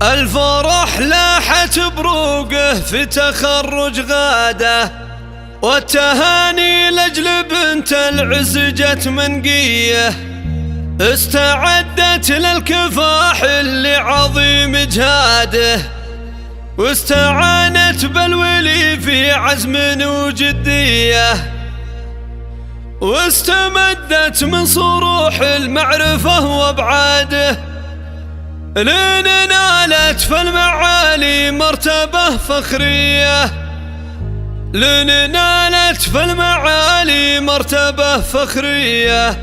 الفرح لاحت بروقه في تخرج غاده، والتهاني لاجل بنت العز جت منقيه، استعدت للكفاح اللي عظيم جهاده، واستعانت بالولي في عزم وجديه، واستمدت من صروح المعرفة وابعاده، لين نالت في المعالي مرتبة فخرية، لين نالت في المعالي مرتبة فخرية.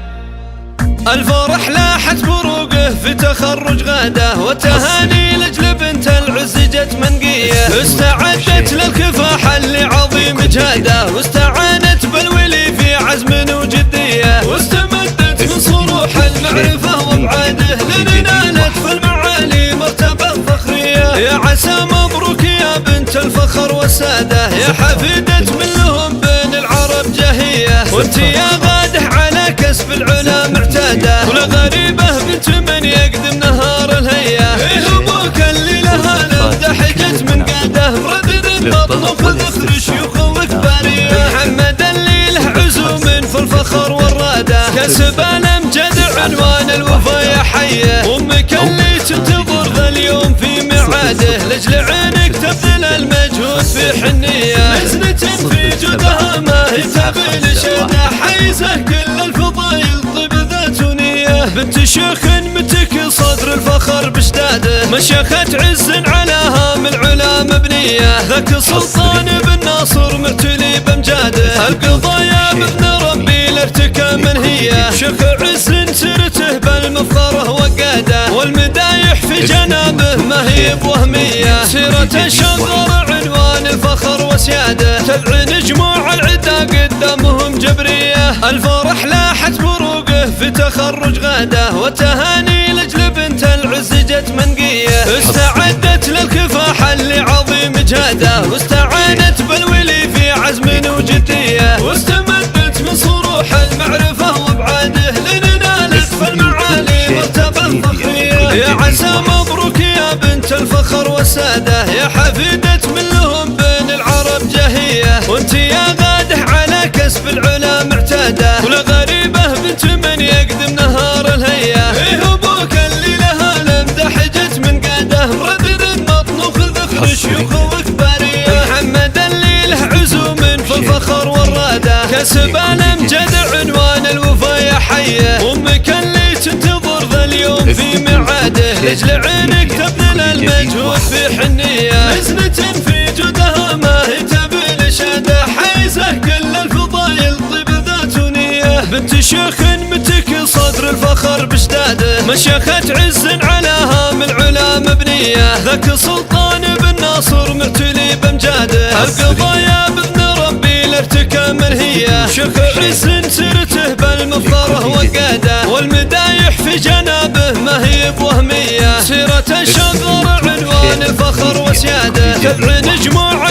الفرح لاحت بروقه في تخرج غاده، والتهاني لاجل بنت العز جت منقيه، استعدت للكفاح اللي عظيم جهاده، واستعانت بالولي في عزم وجديه، واستمدت من صروح المعرفة وابعاده، لين نالت في المعالي مرتبة فخرية. يا عسى مبروك يا بنت الفخر والسادة، يا حفيدة من لهم بين العرب جهية، وانت يا غاده على كسب العلا معتادة، ولا غريبة بنت من يقدم نهار الهية. ايه ابوك اللي لها لمدحجت من قاده، ردد البطن وخذ شيوخ وكبارية، محمد اللي له عزوم في الفخر والرادة، كسب الامجد عنوان الوفا يا حيه، امك اللي تنتظر ذا اليوم في ميعاده، لاجل عينك تبذل المجهود في حنيه، نزلة في جودها ما هي تبي شده، حيزه كل الفضايل طيب ذات نيه، بنت شيخ متك صدر الفخر بشداده، مشيخة عز على هام العلا مبنيه، ذاك سلطان بن ناصر مرتلي بامجاده، القضايا باذن ربي لارتكى منهيه، شيخ عز سيرته بالمفخره وقاده، والمدايح في جنابه ما هي بوهميه، سيرة الشغر عنوان الفخر وسياده، تبعن جموع العدا قدامهم جبريه. الفرح لاحت بروقه في تخرج غاده، والتهاني لاجل بنت العز جت منقيه، استعدت للكفاح اللي عظيم جهاده، واستعانت بالولي في عزم وجديه، واستمدت من صروح المعرفة وابعاده، لين نالت في المعالي مرتبة فخرية. يا عسى مبروك يا بنت الفخر والسادة، يا حفيدة من لهم بين العرب جهية، وانت يا غاده على كسب العلا معتادة، ولا غريبة بنت من يقدم نهار الهية. ايه ابوك اللي لها لمدحجت من قاده، ردد البطن وخذ شيوخ وكبارية، محمد اللي له عزوم في الفخر والرادة، كسب الامجد عنوان الوفا يا حيه، امك اللي تنتظر ذا اليوم في ميعاده، لاجل عينك تبذل المجهود في حنيه، نزلة في جودها ما هي تبي شده، حيزه كل الفضايل طيب ذات نيه، بنت شيخ متك صدر الفخر بشداده، مشيخة عز على هام العلا مبنيه، ذاك سلطان بن ناصر مرتلي بامجاده، القضايا باذن ربي لارتكى منهيه، شيخ عز سيرته بالمفخره وقاده، والمدايح في جنابه ما هي بوهميه، سيرة الشغر عنوان الفخر وسياده، تبعن جموع